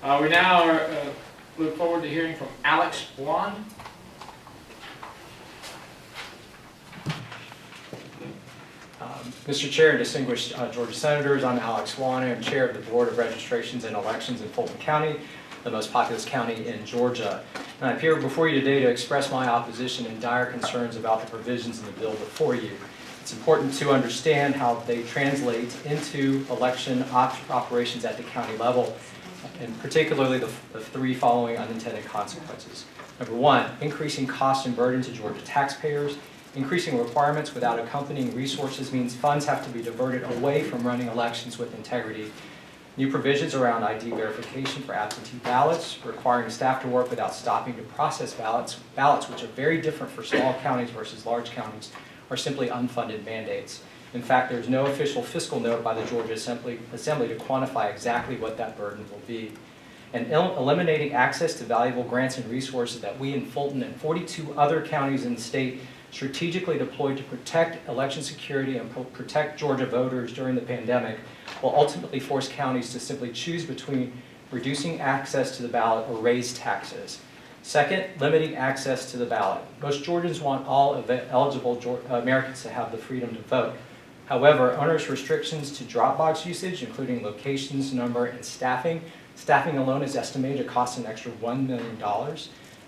We now look forward to hearing from Alex Bwan. Mr. Chair and distinguished Georgia Senators, I'm Alex Bwan. I'm Chair of the Board of Registrations and Elections in Fulton County, the most populous county in Georgia. And I appear before you today to express my opposition and dire concerns about the provisions in the bill before you. It's important to understand how they translate into election operations at the county level, and particularly the three following unintended consequences. Number one, increasing cost and burden to Georgia taxpayers. Increasing requirements without accompanying resources means funds have to be diverted away from running elections with integrity. New provisions around ID verification for absentee ballots, requiring staff to work without stopping to process ballots which are very different for small counties versus large counties, are simply unfunded mandates. In fact, there's no official fiscal note by the Georgia Assembly to quantify exactly what that burden will be. And eliminating access to valuable grants and resources that we in Fulton and 42 other counties in the state strategically deployed to protect election security and protect Georgia voters during the pandemic will ultimately force counties to simply choose between reducing access to the ballot or raise taxes. Second, limiting access to the ballot. Most Georgians want all eligible Americans to have the freedom to vote. However, onerous restrictions to drop box usage, including locations, number, and staffing alone is estimated to cost an extra $1 million.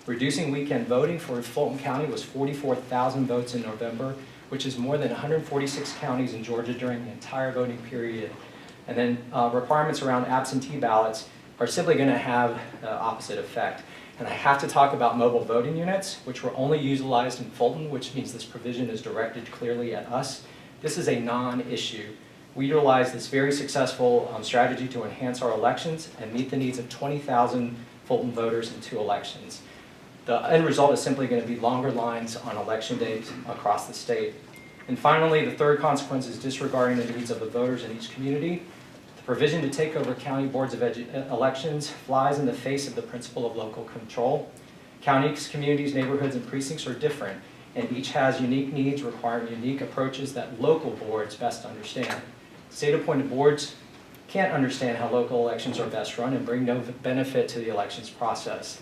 Reducing weekend voting for Fulton County was 44,000 votes in November, which is more than 146 counties in Georgia during the entire voting period. And then requirements around absentee ballots are simply going to have the opposite effect. And I have to talk about mobile voting units, which were only utilized in Fulton, which means this provision is directed clearly at us. This is a non-issue. We utilize this very successful strategy to enhance our elections and meet the needs of 20,000 Fulton voters in 2 elections. The end result is simply going to be longer lines on election days across the state. And finally, the third consequence is disregarding the needs of the voters in each community. The provision to take over county boards of elections flies in the face of the principle of local control. Counties, communities, neighborhoods, and precincts are different, and each has unique needs requiring unique approaches that local boards best understand. State-appointed boards can't understand how local elections are best run and bring no benefit to the elections process.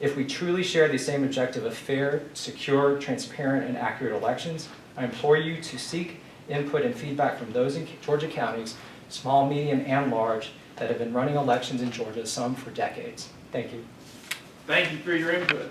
If we truly share the same objective of fair, secure, transparent, and accurate elections, I implore you to seek input and feedback from those in Georgia counties, small, medium, and large, that have been running elections in Georgia, some for decades. Thank you. Thank you for your input.